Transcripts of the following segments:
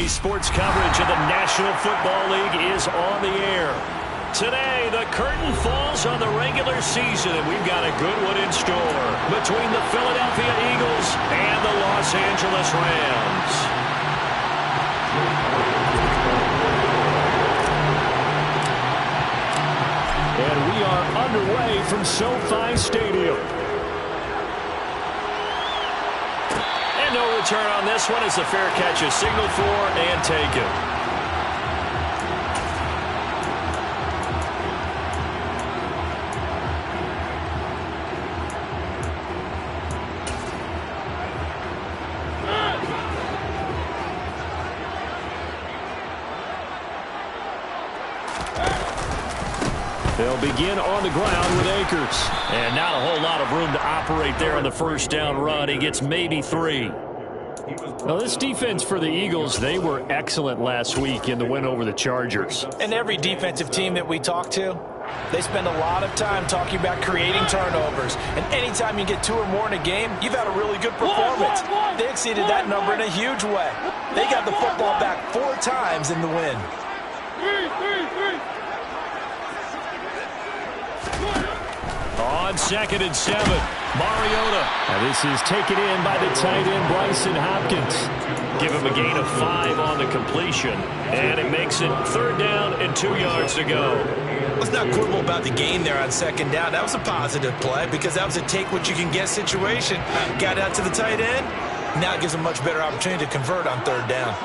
Today's sports coverage of the National Football League is on the air. Today, the curtain falls on the regular season, and we've got a good one in store between the Philadelphia Eagles and the Los Angeles Rams. And we are underway from SoFi Stadium. And no return on this one as the fair catch is signaled for and taken. They'll begin on the ground with Akers. And not a whole lot of room to operate there on the first down run. He gets maybe 3. Now, this defense for the Eagles, they were excellent last week in the win over the Chargers. And every defensive team that we talk to, they spend a lot of time talking about creating turnovers. And anytime you get 2 or more in a game, you've had a really good performance. They exceeded that number in a huge way. They got the football back 4 times in the win. On 2nd and 7, Mariota. Now this is taken in by the tight end, Bryson Hopkins. Give him a gain of 5 on the completion. And it makes it 3rd down and 2 yards to go. Let's not quibble about the gain there on 2nd down. That was a positive play because that was a take-what-you-can-get situation. Got out to the tight end. Now it gives a much better opportunity to convert on 3rd down.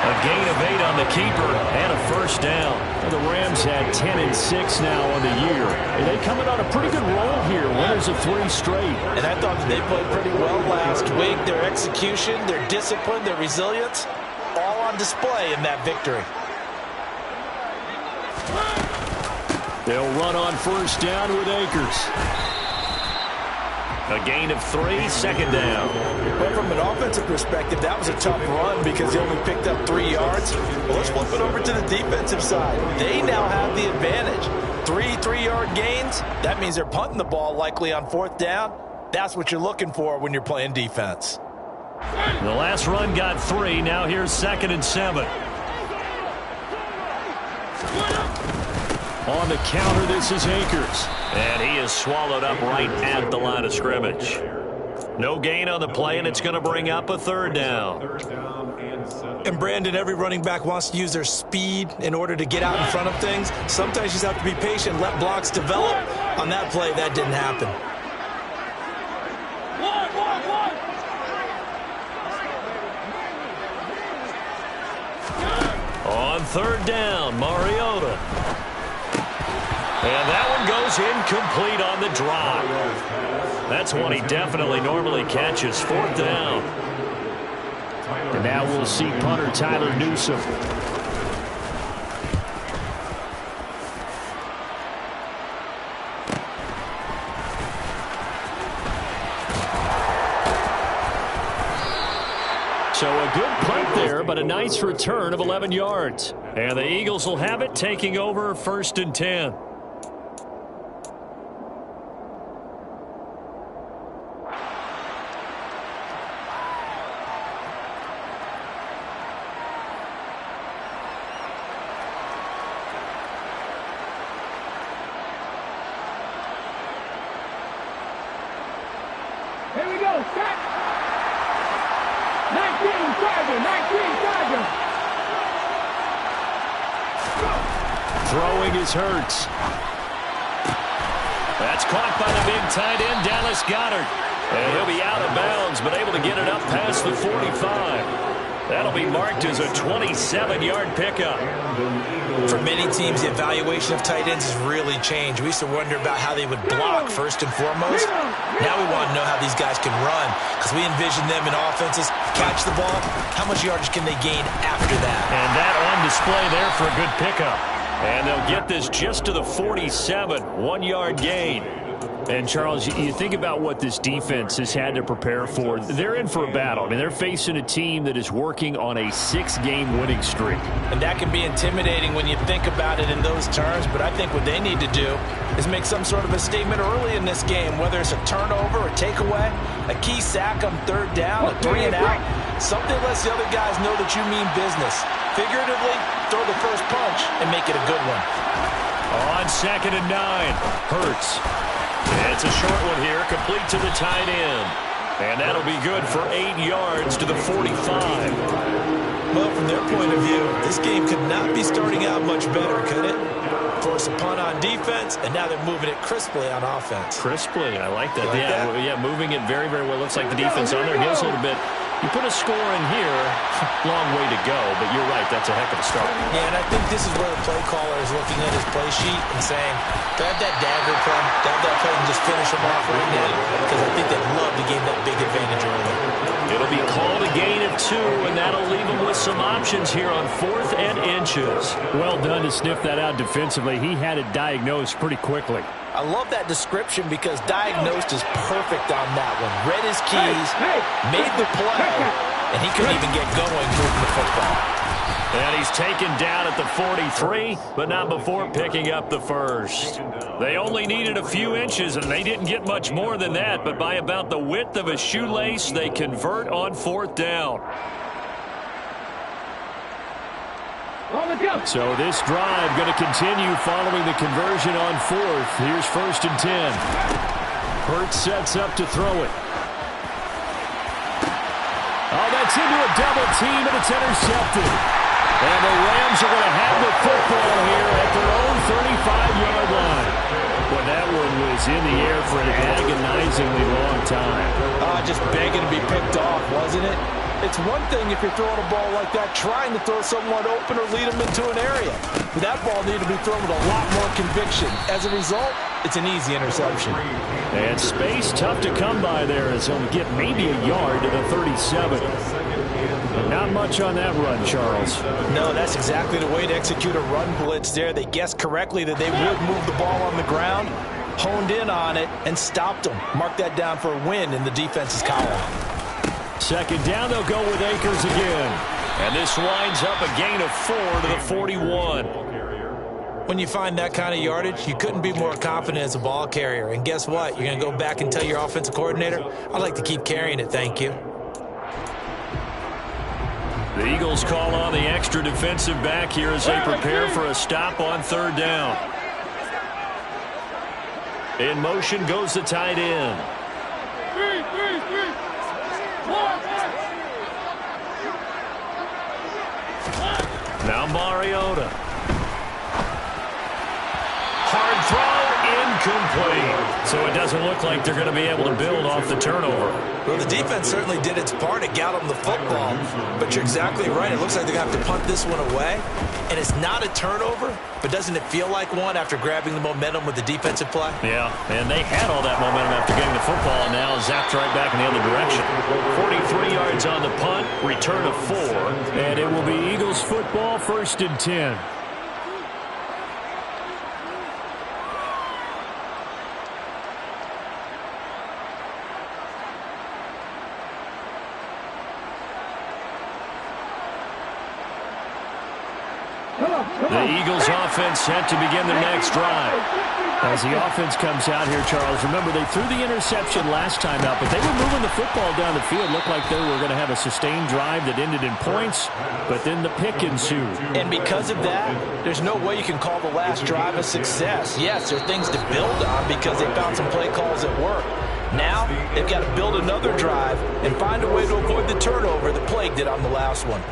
A gain of 8 on the keeper and a 1st down. And the Rams had 10 and 6 now on the year. And they coming on a pretty good roll here. Winners of 3 straight. And I thought that they played pretty well last week. Their execution, their discipline, their resilience, all on display in that victory. They'll run on 1st down with Akers. A gain of 3, 2nd down. Well, from an offensive perspective, that was a tough run because they only picked up 3 yards. Well, let's flip it over to the defensive side. They now have the advantage. 3 3-yard gains. That means they're punting the ball likely on 4th down. That's what you're looking for when you're playing defense. The last run got 3. Now here's 2nd and 7. On the counter, this is Akers. And he is swallowed up right at the line of scrimmage. No gain on the play, and it's going to bring up a 3rd down. And Brandon, every running back wants to use their speed in order to get out in front of things. Sometimes you just have to be patient, let blocks develop. On that play, that didn't happen. On 3rd down, Mariota. And that one goes incomplete on the drive. That's one he definitely normally catches. 4th down. And now we'll see punter Tyler Newsome. So a good punt there, but a nice return of 11 yards. And the Eagles will have it, taking over 1st and 10. Here we go, set. 19 Charger. Throwing is Hurts. That's caught by the big tight end, Dallas Goedert. And he'll be out of bounds, but able to get it up past the 45. That'll be marked as a 27-yard pickup. For many teams, the evaluation of tight ends has really changed. We used to wonder about how they would block first and foremost. Now we want to know how these guys can run because we envision them in offenses catch the ball. How much yardage can they gain after that? And that on display there for a good pickup. And they'll get this just to the 47, 1-yard gain. And, Charles, you think about what this defense has had to prepare for. They're in for a battle. I mean, they're facing a team that is working on a 6-game winning streak. And that can be intimidating when you think about it in those terms, but I think what they need to do is make some sort of a statement early in this game, whether it's a turnover, a takeaway, a key sack on third down, a 3 and out. Something lets the other guys know that you mean business. Figuratively, throw the first punch and make it a good one. On 2nd and 9, Hurts. It's a short one here, complete to the tight end. And that'll be good for 8 yards to the 45. Well, from their point of view, this game could not be starting out much better, could it? Force a punt on defense, and now they're moving it crisply on offense. Crisply, I like that. Yeah, moving it very, very well. Looks like the defense on their heels a little bit. You put a score in here, long way to go, but you're right, that's a heck of a start. Yeah, and I think this is where the play caller is looking at his play sheet and saying, grab that dagger play, grab that play and just finish them off right now, because I think they'd love to gain that big advantage early. It'll be called a gain of 2, and that'll leave them with some options here on 4th and inches. Well done to sniff that out defensively. He had it diagnosed pretty quickly. I love that description because diagnosed is perfect on that one. Read his keys, made the play, and he couldn't even get going moving the football. And he's taken down at the 43, but not before picking up the first. They only needed a few inches, and they didn't get much more than that, but by about the width of a shoelace, they convert on 4th down. So this drive going to continue following the conversion on 4th. Here's 1st and 10. Hurts sets up to throw it. Oh, that's into a double team, and it's intercepted. And the Rams are going to have the football here at their own 35-yard line. Well, that one was in the air for an agonizingly long time. Just begging to be picked off, wasn't it? It's one thing if you're throwing a ball like that, trying to throw someone open or lead them into an area. But that ball needed to be thrown with a lot more conviction. As a result, it's an easy interception. And space tough to come by there as he'll get maybe a yard to the 37. Not much on that run, Charles. No, that's exactly the way to execute a run blitz there. They guessed correctly that they would move the ball on the ground, honed in on it, and stopped them. Mark that down for a win in the defense's column. 2nd down, they'll go with Akers again. And this winds up a gain of 4 to the 41. When you find that kind of yardage, you couldn't be more confident as a ball carrier. And guess what? You're going to go back and tell your offensive coordinator, I'd like to keep carrying it, thank you. The Eagles call on the extra defensive back here as they prepare for a stop on 3rd down. In motion goes the tight end. Now Mariota. Hard throw, incomplete. So it doesn't look like they're going to be able to build off the turnover. Well, the defense certainly did its part. It got them the football. But you're exactly right. It looks like they're going to have to punt this one away. And it's not a turnover, but doesn't it feel like one after grabbing the momentum with the defensive play? Yeah, and they had all that momentum after getting the football, and now zapped right back in the other direction. 43 yards on the punt, return of 4, and it will be Eagles football, 1st and 10. The Eagles offense set to begin their next drive. As the offense comes out here, Charles, remember they threw the interception last time out, but they were moving the football down the field. Looked like they were going to have a sustained drive that ended in points, but then the pick ensued. And because of that, there's no way you can call the last drive a success. Yes, there are things to build on because they found some play calls that work. Now, they've got to build another drive and find a way to avoid the turnover that plagued it on the last one.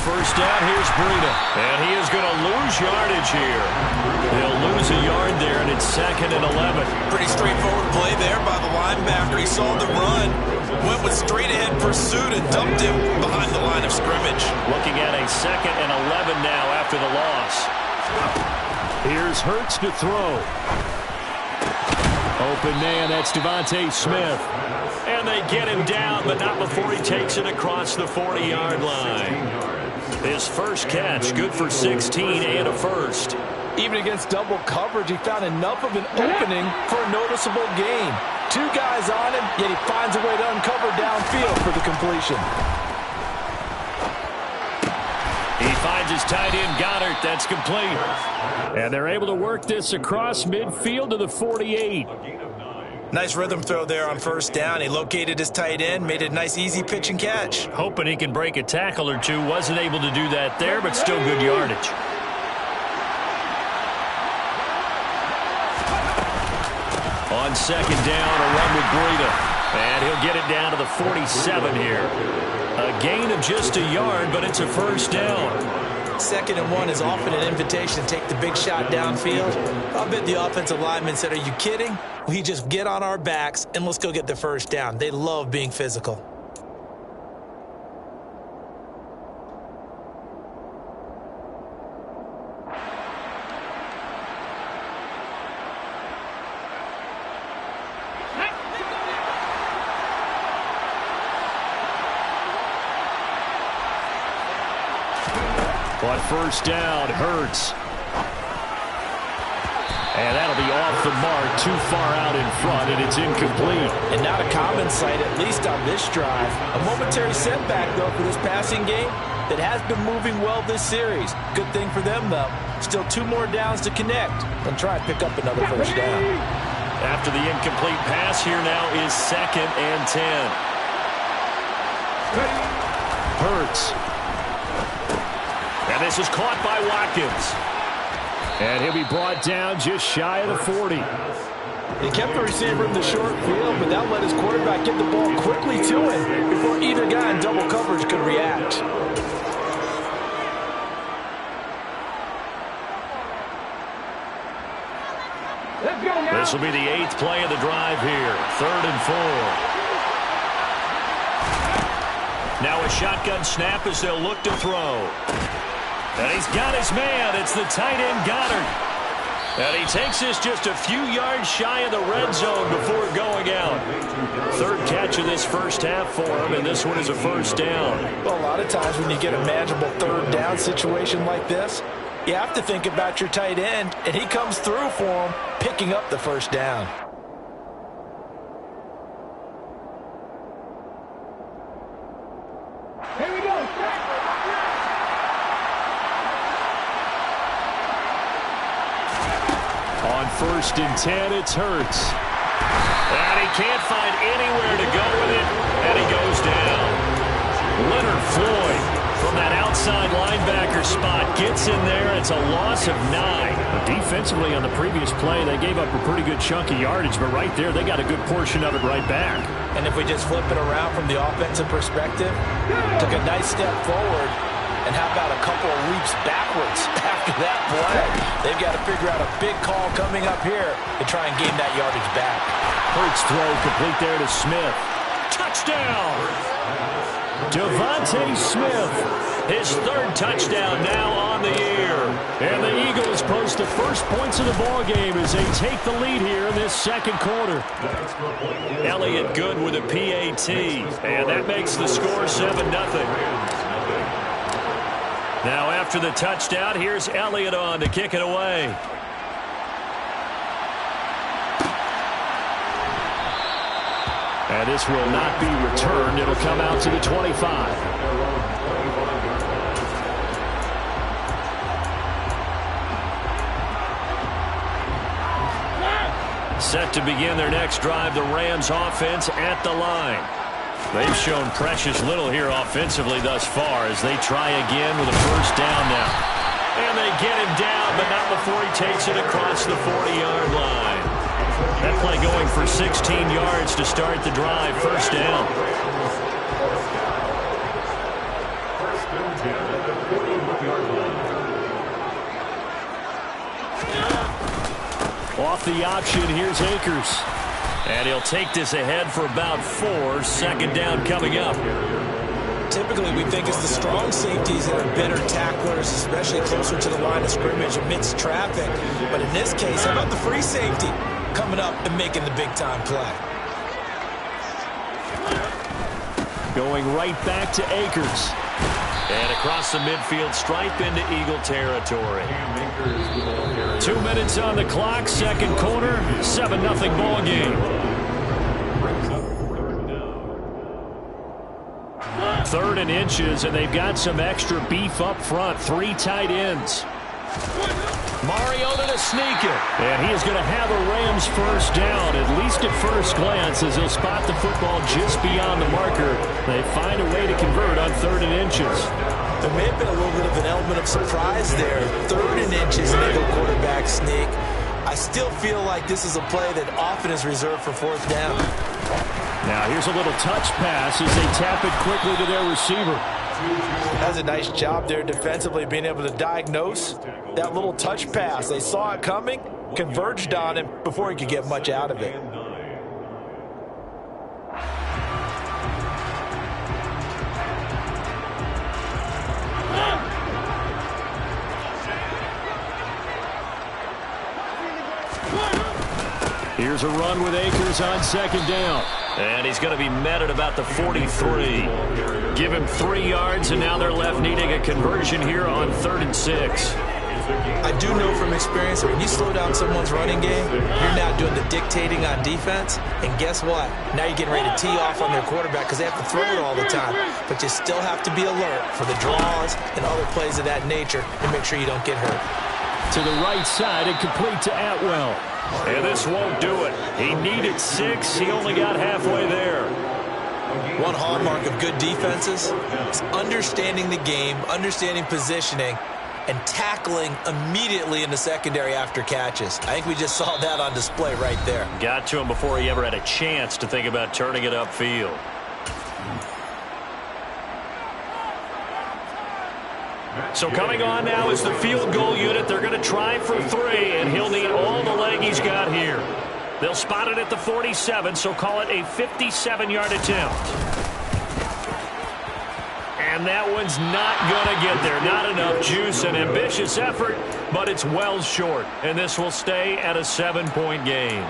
first down. Here's Breida. And he is going to lose yardage here. He'll lose a yard there, and it's 2nd and 11. Pretty straightforward play there by the linebacker. He saw the run, went with straight-ahead pursuit, and dumped him behind the line of scrimmage. Looking at a 2nd and 11 now after the loss. Here's Hurts to throw. Open man, that's Devontae Smith. And they get him down, but not before he takes it across the 40-yard line. His first catch, good for 16 and a first. Even against double coverage, he found enough of an opening for a noticeable gain. 2 guys on him, yet he finds a way to uncover downfield for the completion. He finds his tight end, Goddard. That's complete. And they're able to work this across midfield to the 48. Nice rhythm throw there on first down. He located his tight end, made it a nice easy pitch and catch. Hoping he can break a tackle or two. Wasn't able to do that there, but still good yardage. On second down, a run with Breida. And he'll get it down to the 47 here. A gain of just a yard, but it's a first down. 2nd and 1 is often an invitation to take the big shot downfield. I bet the offensive lineman said, "Are you kidding? We just get on our backs and let's go get the first down." They love being physical. On first down, Hurts. And that'll be off the mark, too far out in front, and it's incomplete. And not a common sight, at least on this drive. A momentary setback, though, for this passing game that has been moving well this series. Good thing for them, though. Still 2 more downs to connect and try and pick up another first down. After the incomplete pass, here now is 2nd and 10. Hurts. And this is caught by Watkins. And he'll be brought down just shy of the 40. He kept the receiver in the short field, but that let his quarterback get the ball quickly to him before either guy in double coverage could react. This will be the 8th play of the drive here. 3rd and 4. Now a shotgun snap as they'll look to throw. And he's got his man. It's the tight end, Goddard. And he takes this just a few yards shy of the red zone before going out. 3rd catch of this first half for him, and this one is a first down. Well, a lot of times when you get a manageable 3rd down situation like this, you have to think about your tight end, and he comes through for him, picking up the first down. Here we go. On 1st and 10, it's Hurts. And he can't find anywhere to go with it, and he goes down. Leonard Floyd from that outside linebacker spot gets in there. It's a loss of 9. Defensively on the previous play, they gave up a pretty good chunk of yardage, but right there, they got a good portion of it right back. And if we just flip it around from the offensive perspective, took a nice step forward, and how about a couple of leaps backwards after that play? They've got to figure out a big call coming up here to try and gain that yardage back. Hurts throw complete there to Smith. Touchdown! Devontae Smith, his 3rd touchdown now on the year. And the Eagles post the first points of the ball game as they take the lead here in this 2nd quarter. Elliott good with a PAT, and that makes the score 7-0. Now after the touchdown, here's Elliott on to kick it away. And this will not be returned. It'll come out to the 25. Set to begin their next drive, the Rams offense at the line. They've shown precious little here offensively thus far as they try again with a first down now. And they get him down, but not before he takes it across the 40-yard line. That play going for 16 yards to start the drive. First down. Off the option, here's Akers. And he'll take this ahead for about 4. Second down coming up. Typically, we think it's the strong safeties that are better tacklers, especially closer to the line of scrimmage amidst traffic. But in this case, how about the free safety coming up and making the big-time play? Going right back to Akers. And across the midfield stripe into Eagle territory. 2 minutes on the clock, second quarter, 7-0 ball game. Third and inches, and they've got some extra beef up front. 3 tight ends. Mariota to sneak it. And he is going to have a Rams first down, at least at first glance, as he'll spot the football just beyond the marker. They find a way to convert on 3rd and inches. There may have been a little bit of an element of surprise there. 3rd and inches, and they go quarterback sneak. I still feel like this is a play that often is reserved for 4th down. Now here's a little touch pass as they tap it quickly to their receiver. That's a nice job there defensively, being able to diagnose that little touch pass. They saw it coming, converged on him before he could get much out of it. Here's a run with Akers on 2nd down. And he's going to be met at about the 43. Give him 3 yards, and now they're left needing a conversion here on 3rd and 6. I do know from experience, when you slow down someone's running game, you're now doing the dictating on defense. And guess what? Now you're getting ready to tee off on their quarterback because they have to throw it all the time. But you still have to be alert for the draws and other plays of that nature and make sure you don't get hurt. To the right side and complete to Atwell. And this won't do it. He needed 6. He only got halfway there. One hallmark of good defenses is understanding the game, understanding positioning, and tackling immediately in the secondary after catches. I think we just saw that on display right there. Got to him before he ever had a chance to think about turning it upfield. So coming on now is the field goal unit. They're going to try for 3, and he'll need all the leg he's got here. They'll spot it at the 47, so call it a 57-yard attempt. And that one's not going to get there. Not enough juice. An ambitious effort, but it's well short. And this will stay at a 7-point game.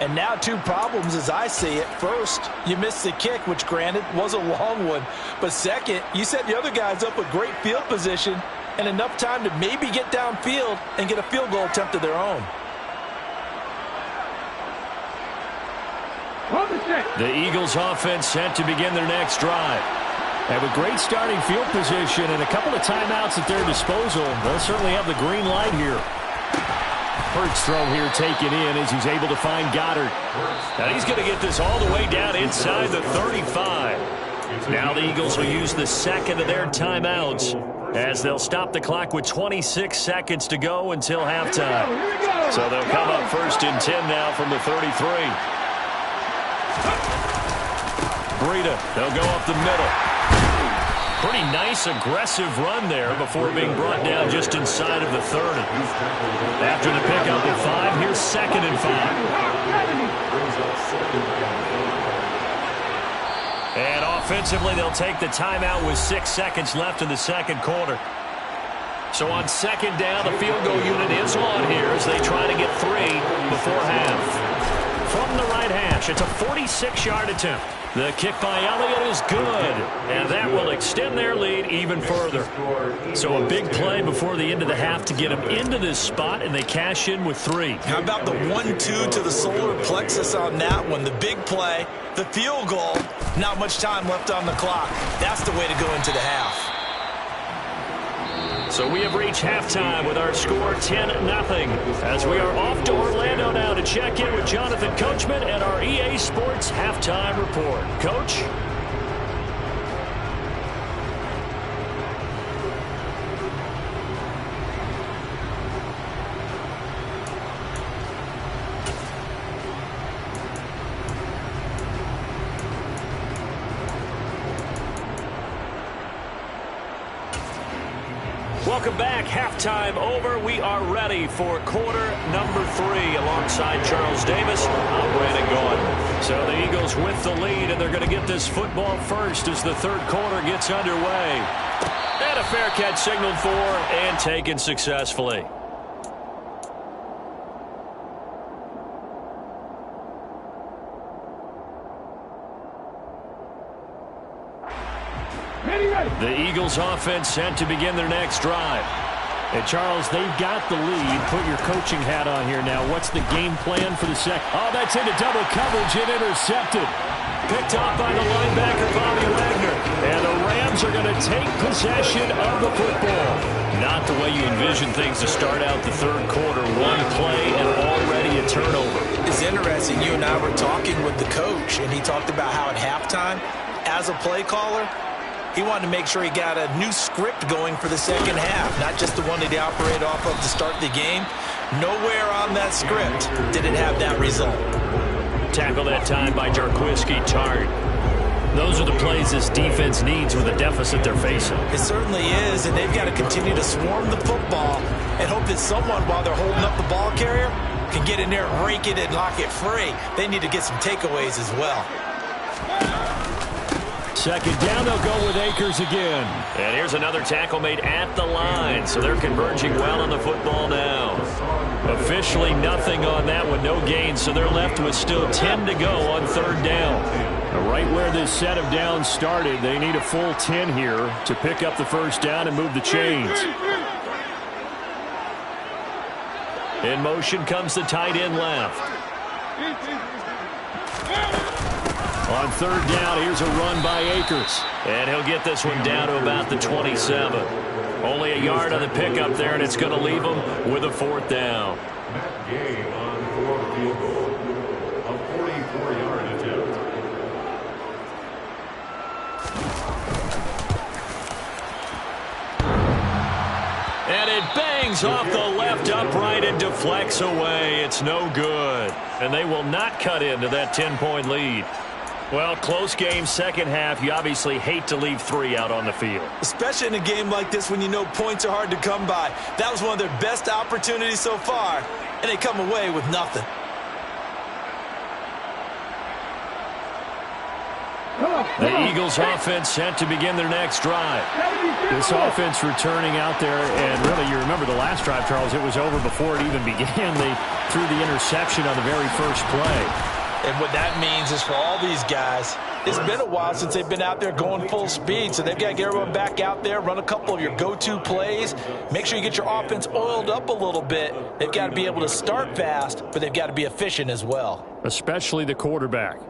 And now 2 problems as I see it. First, you missed the kick, which granted was a long one. But second, you set the other guys up with great field position and enough time to maybe get downfield and get a field goal attempt of their own. The Eagles offense set to begin their next drive. And with great starting field position and a couple of timeouts at their disposal, they'll certainly have the green light here. Hurts throw here taken in as he's able to find Goddard. Now he's going to get this all the way down inside the 35. Now the Eagles will use the second of their timeouts as they'll stop the clock with 26 seconds to go until halftime. So they'll come up 1st and 10 now from the 33. Breida, they'll go up the middle. Pretty nice, aggressive run there before being brought down just inside of the 30. After the pickup of 5, here's 2nd and 5. And offensively, they'll take the timeout with 6 seconds left in the second quarter. So on 2nd down, the field goal unit is on here as they try to get 3 before half. From the right hash, it's a 46-yard attempt. The kick by Elliott is good, and that will extend their lead even further. So a big play before the end of the half to get them into this spot, and they cash in with 3. How about the 1-2 to the solar plexus on that one? The big play, the field goal, not much time left on the clock. That's the way to go into the half. So we have reached halftime with our score 10-0 as we are off to Orlando now to check in with Jonathan Coachman and our EA Sports Halftime Report. Coach? welcome back. Halftime over. We are ready for quarter number 3 alongside Charles Davis. I'm Brandon Gaudin. So the Eagles with the lead, and they're going to get this football first as the third quarter gets underway. And a fair catch signaled for and taken successfully. The Eagles offense set to begin their next drive. And Charles, they've got the lead. Put your coaching hat on here now. What's the game plan for the second? Oh, that's into double coverage and intercepted. Picked off by the linebacker, Bobby Wagner. And the Rams are going to take possession of the football. Not the way you envision things to start out the third quarter. One play and already a turnover. It's interesting. You and I were talking with the coach, and he talked about how at halftime, as a play caller, he wanted to make sure he got a new script going for the second half, not just the one that he operated off of to start the game. Nowhere on that script did it have that result. Tackle that time by Jarquiski Tartt. Those are the plays this defense needs with the deficit they're facing. It certainly is, and they've got to continue to swarm the football and hope that someone, while they're holding up the ball carrier, can get in there and rake it and lock it free. They need to get some takeaways as well. Second down, they'll go with Akers again. And here's another tackle made at the line, so they're converging well on the football now. Officially nothing on that one, no gain, so they're left with still 10 to go on third down. Right where this set of downs started, they need a full 10 here to pick up the first down and move the chains. In motion comes the tight end left. On third down, here's a run by Akers. And he'll get this one down to about the 27. Only a yard on the pickup there, and it's going to leave him with a fourth down. Game on 4 field goal, a 44-yard attempt. And it bangs off the left upright and deflects away. It's no good. And they will not cut into that 10-point lead. Well, close game, second half. You obviously hate to leave 3 out on the field. Especially in a game like this when you know points are hard to come by. That was one of their best opportunities so far, and they come away with nothing. The Eagles offense set to begin their next drive. This offense returning out there, and really, you remember the last drive, Charles, it was over before it even began. They threw the interception on the very first play. And what that means is for all these guys, it's been a while since they've been out there going full speed, so they've got to get everyone back out there, run a couple of your go-to plays, make sure you get your offense oiled up a little bit. They've got to be able to start fast, but they've got to be efficient as well. Especially the quarterback.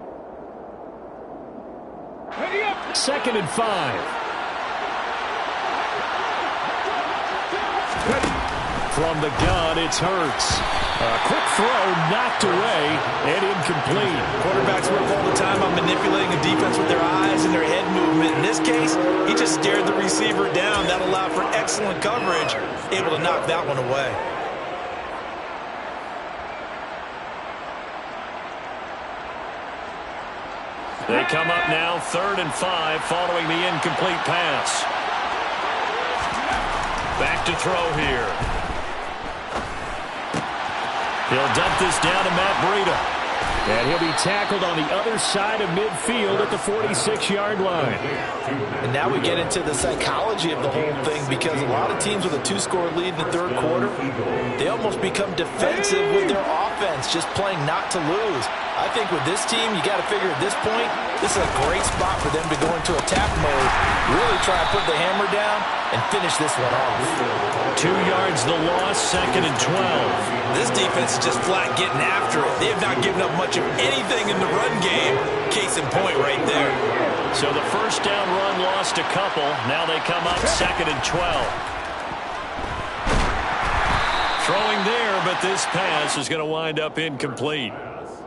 2nd and 5. From the gun, it's Hurts. A quick throw, knocked away, and incomplete. Quarterbacks work all the time on manipulating the defense with their eyes and their head movement. In this case, he just stared the receiver down. That allowed for excellent coverage, able to knock that one away. They come up now, 3rd and 5, following the incomplete pass. Back to throw here. He'll dump this down to Matt Breida. And he'll be tackled on the other side of midfield at the 46-yard line. And now we get into the psychology of the whole thing, because a lot of teams with a 2-score lead in the third quarter, they almost become defensive with their offense, just playing not to lose. I think with this team, you got to figure at this point, this is a great spot for them to go into attack mode, really try and put the hammer down and finish this one off. 2 yards the loss, 2nd and 12. This defense is just flat getting after it. They have not given up much of anything in the run game. Case in point right there. So the first down run lost a couple. Now they come up 2nd and 12. Throwing there, but this pass is going to wind up incomplete.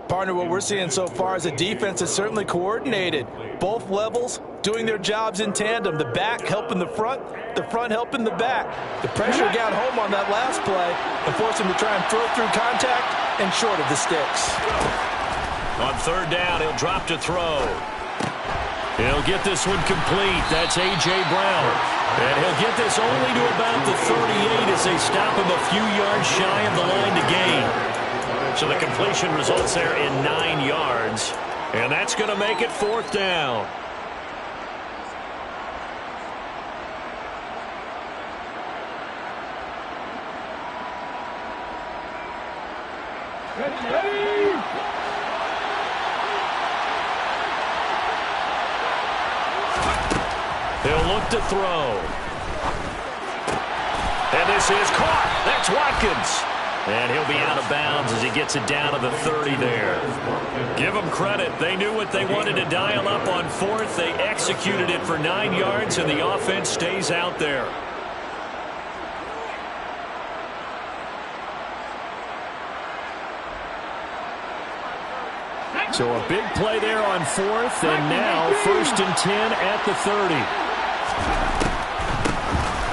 Partner, what we're seeing so far is a defense that's certainly coordinated. Both levels doing their jobs in tandem. The back helping the front helping the back. The pressure got home on that last play and forced him to try and throw through contact and short of the sticks. On 3rd down, he'll drop to throw. He'll get this one complete. That's A.J. Brown. And he'll get this only to about the 38 as they stop him a few yards shy of the line to gain. So the completion results there in 9 yards. And that's going to make it 4th down. He'll look to throw. And this is caught. That's Watkins. And he'll be out of bounds as he gets it down to the 30 there. Give them credit. They knew what they wanted to dial up on 4th. They executed it for 9 yards, and the offense stays out there. So a big play there on 4th, and now 1st and 10 at the 30.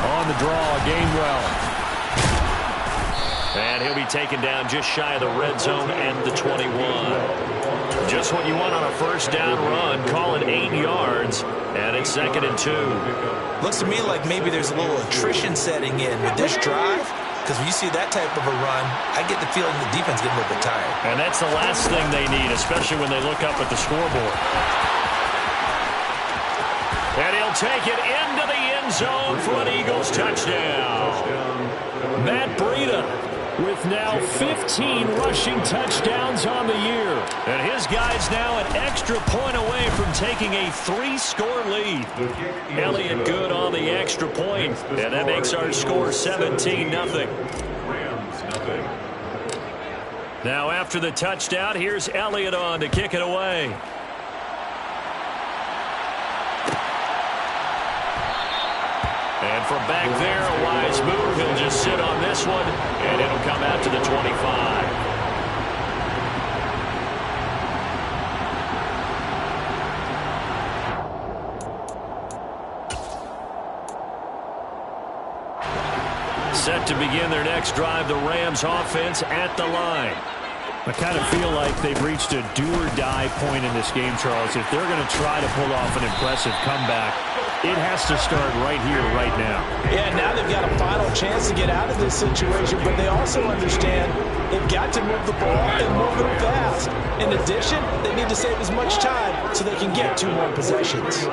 On the draw, Gainwell. And he'll be taken down just shy of the red zone at the 21. Just what you want on a 1st down run. Call it 8 yards, and it's 2nd and 2. Looks to me like maybe there's a little attrition setting in with this drive. Because when you see that type of a run, I get the feeling the defense getting a little bit tired. And that's the last thing they need, especially when they look up at the scoreboard. And he'll take it into the end zone for an Eagles touchdown. Matt Breida with now 15 rushing touchdowns on the year. And his guy's now an extra point away from taking a 3-score lead. Elliott good on the extra point, and that makes our score 17-0. Now after the touchdown, here's Elliott on to kick it away. And from back there, a wise move. He'll just sit on this one, and it'll come out to the 25. Set to begin their next drive, the Rams offense at the line. I kind of feel like they've reached a do-or-die point in this game, Charles. If they're going to try to pull off an impressive comeback, it has to start right here, right now. Yeah, now they've got a final chance to get out of this situation, but they also understand they've got to move the ball and move it fast. In addition, they need to save as much time so they can get 2 more possessions.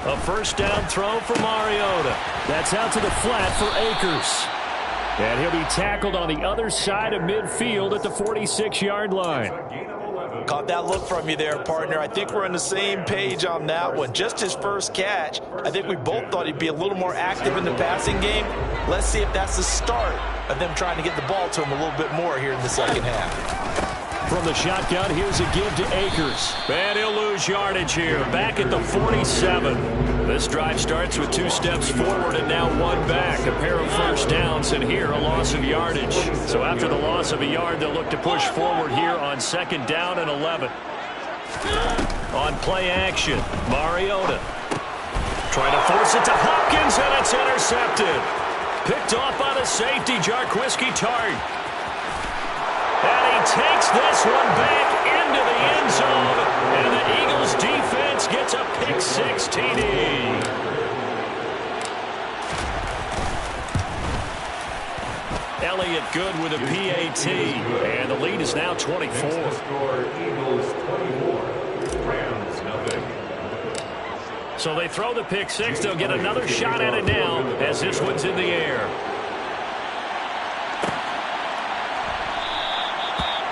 A 1st down throw for Mariota. That's out to the flat for Akers. And he'll be tackled on the other side of midfield at the 46-yard line. Caught that look from you there, partner. I think we're on the same page on that one. Just his first catch. I think we both thought he'd be a little more active in the passing game. Let's see if that's the start of them trying to get the ball to him a little bit more here in the second half. From the shotgun, here's a give to Akers. And he'll lose yardage here. Back at the 47. This drive starts with 2 steps forward and now 1 back. A pair of 1st downs, and here a loss of yardage. So after the loss of a yard, they'll look to push forward here on 2nd down and 11. On play action, Mariota. Trying to force it to Hopkins, and it's intercepted. Picked off by the safety, Jarquiski Tartt. And he takes this one back into the end zone. And the Eagles defense gets a pick-6 TD. Elliott good with a PAT. And the lead is now 24. Eagles 24, Rams nothing. So they throw the pick-6. They'll get another shot at it now as this one's in the air.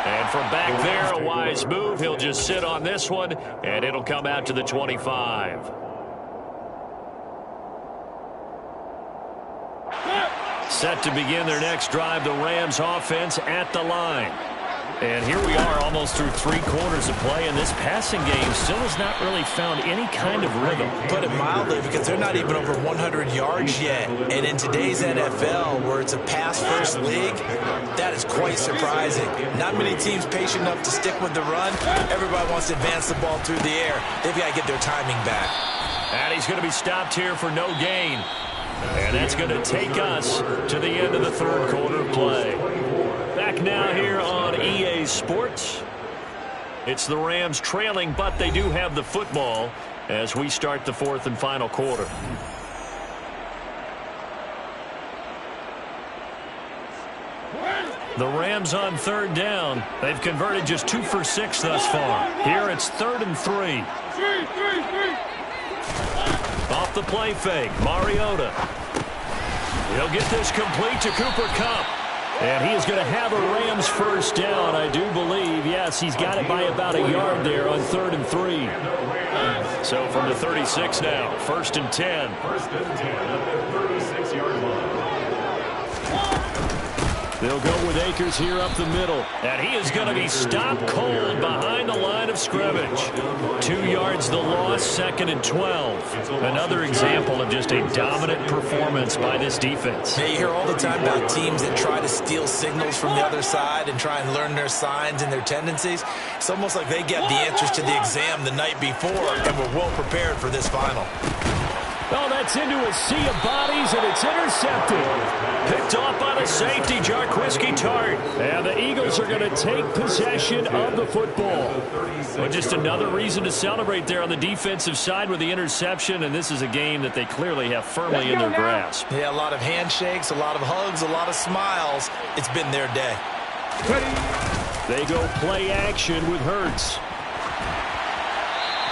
And from back there, a wise move. He'll just sit on this one, and it'll come out to the 25. Set to begin their next drive, the Rams offense at the line. And here we are almost through 3 quarters of play, and this passing game still has not really found any kind of rhythm. Put it mildly, because they're not even over 100 yards yet. And in today's NFL, where it's a pass-first league, that is quite surprising. Not many teams patient enough to stick with the run. Everybody wants to advance the ball through the air. They've got to get their timing back. And he's going to be stopped here for no gain. And that's going to take us to the end of the third quarter of play. Back now here on EA Sports. It's the Rams trailing, but they do have the football as we start the fourth and final quarter. The Rams on third down. They've converted just 2 for 6 thus far. Here it's 3rd and 3. Off the play fake, Mariota. He'll get this complete to Cooper Kupp. And he is going to have a Rams first down, I do believe. Yes, he's got it by about a yard there on 3rd and 3. So from the 36 now, 1st and 10. 1st and 10 at the 36-yard line. They'll go with Akers here up the middle. And he is going to be stopped cold behind the line of scrimmage. 2 yards the loss, 2nd and 12. Another example of just a dominant performance by this defense. Yeah, you hear all the time about teams that try to steal signals from the other side and try and learn their signs and their tendencies. It's almost like they get the answers to the exam the night before and were well prepared for this final. Oh, that's into a sea of bodies, and it's intercepted. Picked off by the safety, Jarquiski Tart. And the Eagles are going to take possession of the football. But just another reason to celebrate there on the defensive side with the interception, and this is a game that they clearly have firmly in their grasp. Yeah, a lot of handshakes, a lot of hugs, a lot of smiles. It's been their day. They go play action with Hurts.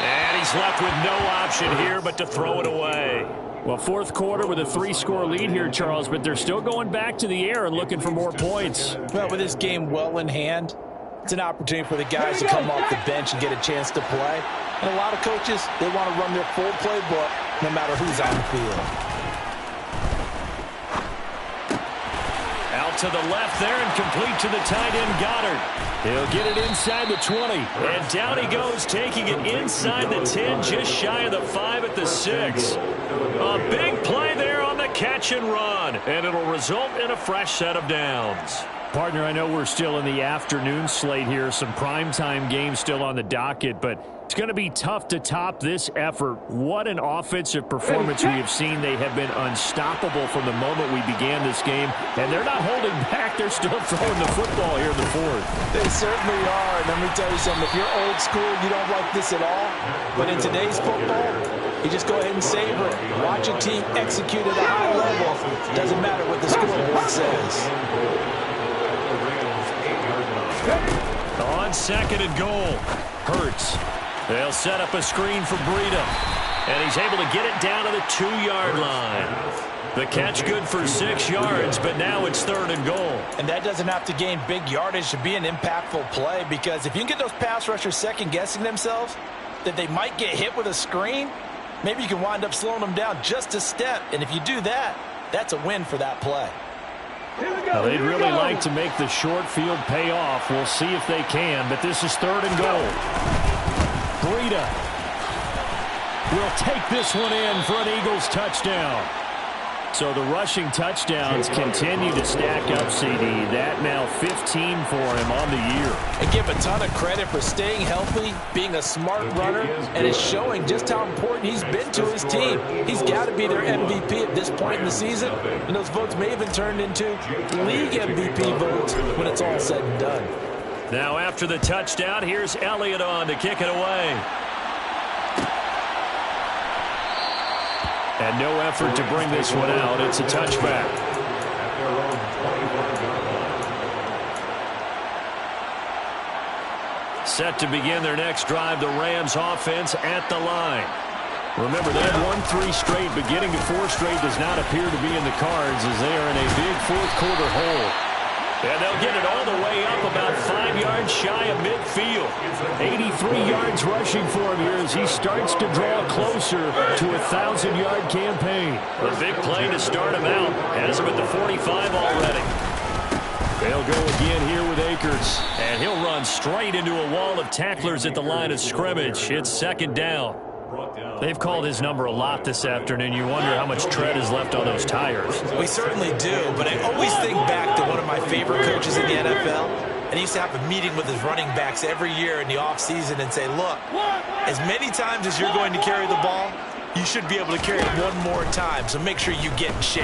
And he's left with no option here but to throw it away. Well, fourth quarter with a 3-score lead here, Charles, but they're still going back to the air and looking for more points. Well, with this game well in hand, it's an opportunity for the guys to come off the bench and get a chance to play. And a lot of coaches, they want to run their full playbook no matter who's on the field. Out to the left there and complete to the tight end, Goddard. He'll get it inside the 20. And down he goes, taking it inside the 10, just shy of the 5 at the 6. A big play there on the catch and run. And it'll result in a fresh set of downs. Partner, I know we're still in the afternoon slate here. Some primetime games still on the docket, but it's going to be tough to top this effort. What an offensive performance we have seen. They have been unstoppable from the moment we began this game, and they're not holding back. They're still throwing the football here in the fourth. They certainly are, and let me tell you something. If you're old school, you don't like this at all, but in today's football, you just go ahead and savor it. Watch a team execute at a high level. Doesn't matter what the scoreboard says. On 2nd and goal, Hurts. They'll set up a screen for Breida. And he's able to get it down to the 2-yard line. The catch good for 6 yards, but now it's 3rd and goal. And that doesn't have to gain big yardage to be an impactful play, because if you can get those pass rushers second-guessing themselves, that they might get hit with a screen, maybe you can wind up slowing them down just a step. And if you do that, that's a win for that play. Now, they'd really like to make the short field pay off. We'll see if they can, but this is 3rd and goal. Breida will take this one in for an Eagles touchdown. So the rushing touchdowns continue to stack up, CD. That now 15 for him on the year. And give a ton of credit for staying healthy, being a smart runner, and is showing just how important he's been to his team. He's got to be their MVP at this point in the season, and those votes may even turn into league MVP votes when it's all said and done. Now after the touchdown, here's Elliott on to kick it away. And no effort to bring this one out. It's a touchback. Set to begin their next drive, the Rams offense at the line. Remember, they had won 3 straight, but getting to 4 straight does not appear to be in the cards as they are in a big fourth quarter hole. And they'll get it all the way up about 5 yards shy of midfield. 83 yards rushing for him here as he starts to draw closer to a 1,000-yard campaign. A big play to start him out. Has him at the 45 already. They'll go again here with Akers. And he'll run straight into a wall of tacklers at the line of scrimmage. It's 2nd down. They've called his number a lot this afternoon. You wonder how much tread is left on those tires. We certainly do, but I always think back to one of my favorite coaches in the NFL, and he used to have a meeting with his running backs every year in the offseason and say, look, as many times as you're going to carry the ball, you should be able to carry it one more time, so make sure you get in shape.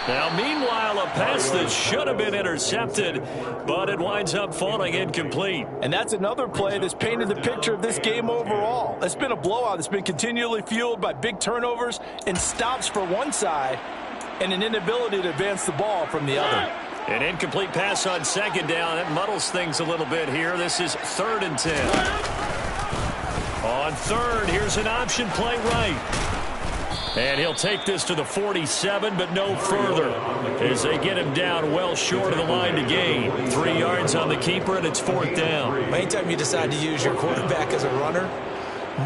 Now, meanwhile, a pass that should have been intercepted, but it winds up falling incomplete. And that's another play that's painted the picture of this game overall. It's been a blowout. It's been continually fueled by big turnovers and stops for one side and an inability to advance the ball from the other. An incomplete pass on second down. That muddles things a little bit here. This is 3rd and 10. On third, here's an option play right. And he'll take this to the 47, but no further, as they get him down well short of the line to gain. 3 yards on the keeper, and it's 4th down. Anytime you decide to use your quarterback as a runner,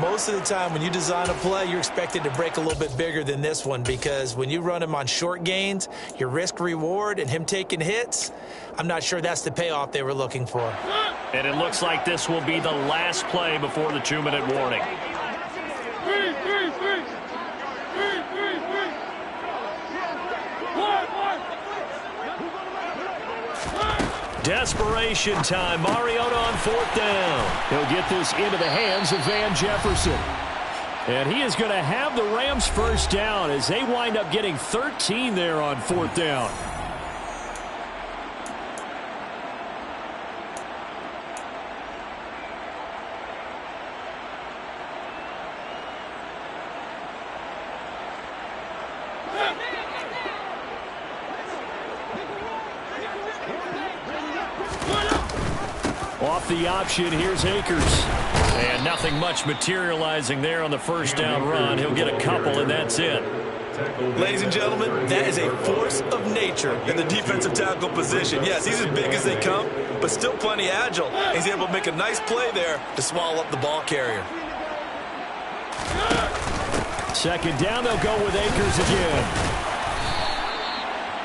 most of the time when you design a play, you're expected to break a little bit bigger than this one, because when you run him on short gains, your risk-reward and him taking hits, I'm not sure that's the payoff they were looking for. And it looks like this will be the last play before the 2-minute warning. Desperation time. Mariota on 4th down. He'll get this into the hands of Van Jefferson. And he is going to have the Rams first down as they wind up getting 13 there on 4th down. Off the option, here's Akers. And nothing much materializing there on the first down run. He'll get a couple, and that's it. Ladies and gentlemen, that is a force of nature in the defensive tackle position. Yes, he's as big as they come, but still plenty agile. He's able to make a nice play there to swallow up the ball carrier. Second down, they'll go with Akers again.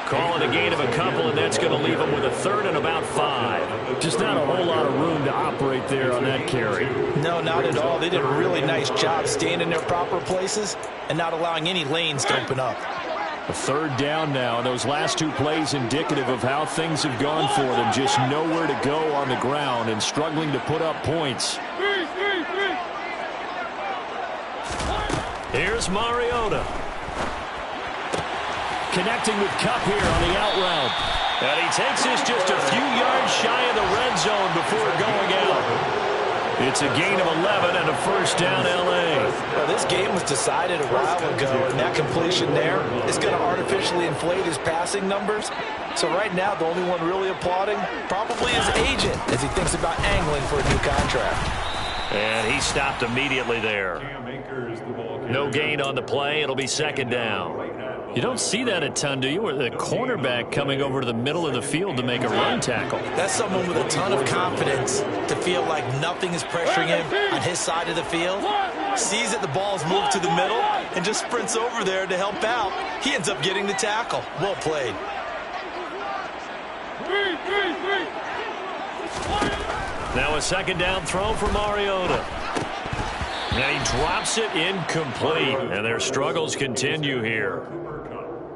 Call it a gain of a couple, and that's going to leave them with a 3rd and about 5. Just not a whole lot of room to operate there on that carry. No, not at all. They did a really nice job staying in their proper places and not allowing any lanes to open up. A 3rd down now, and those last 2 plays indicative of how things have gone for them. Just nowhere to go on the ground and struggling to put up points. Here's Mariota. Connecting with Kupp here on the out route. And he takes this just a few yards shy of the red zone before going out. It's a gain of 11 and a first down L.A. Well, this game was decided a while ago, and that completion there is going to artificially inflate his passing numbers. So right now, the only one really applauding probably his agent as he thinks about angling for a new contract. And he stopped immediately there. No gain on the play. It'll be second down. You don't see that a ton, do you? Where the cornerback coming over to the middle of the field to make a run tackle. That's someone with a ton of confidence to feel like nothing is pressuring him on his side of the field. Sees that the ball's moved to the middle and just sprints over there to help out. He ends up getting the tackle. Well played. Now a second down throw for Mariota. And he drops it incomplete. And their struggles continue here.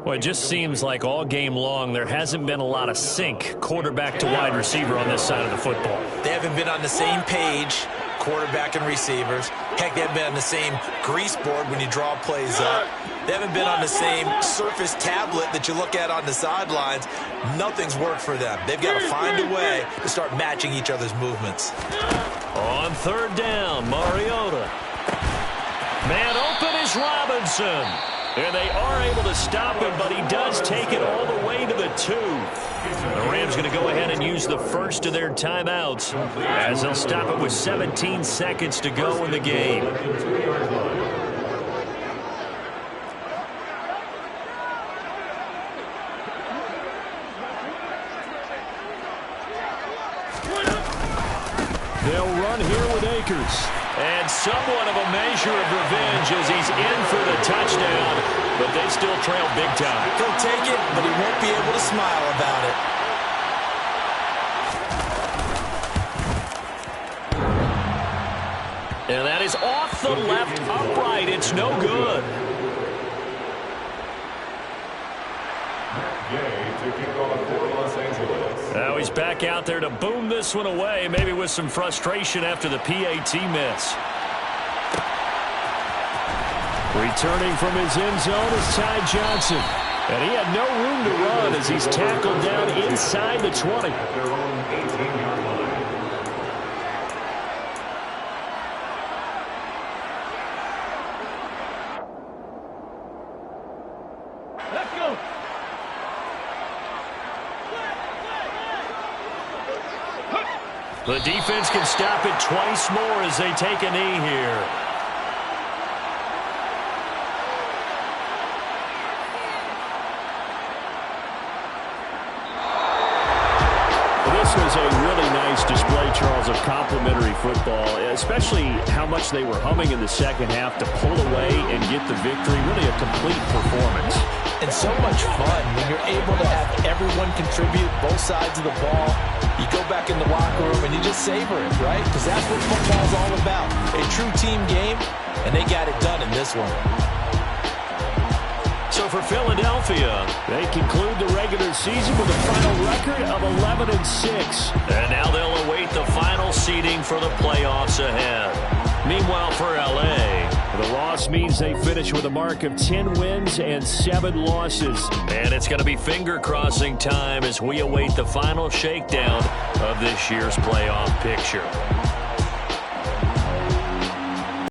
Well, it just seems like all game long there hasn't been a lot of sync quarterback to wide receiver on this side of the football. They haven't been on the same page, quarterback and receivers. Heck, they haven't been on the same grease board when you draw plays up. They haven't been on the same surface tablet that you look at on the sidelines. Nothing's worked for them. They've got to find a way to start matching each other's movements. On 3rd down, Mariota. Man open is Robinson. And they are able to stop him, but he does take it all the way to the 2. The Rams going to go ahead and use the first of their timeouts as they'll stop it with 17 seconds to go in the game. They'll run here with Akers. And somewhat of a measure of revenge as he's in for the touchdown, but they still trail big time. He'll take it, but he won't be able to smile about it. And that is off the left upright. It's no good. Now he's back out there to boom this one away, maybe with some frustration after the PAT miss. Returning from his end zone is Ty Johnson. And he had no room to run as he's tackled down inside the 20. At their own 18-yard line. Let's go. The defense can stop it twice more as they take a knee here. This was a really nice display, Charles, of complimentary football, especially how much they were humming in the second half to pull away and get the victory. Really a complete performance. And so much fun when you're able to have everyone contribute, both sides of the ball. You go back in the locker room and you just savor it, right? Because that's what football's all about. A true team game, and they got it done in this one. So for Philadelphia, they conclude the regular season with a final record of 11-6. And now they'll await the final seeding for the playoffs ahead. Meanwhile, for L.A., the loss means they finish with a mark of 10 wins and 7 losses. And it's going to be finger-crossing time as we await the final shakedown of this year's playoff picture.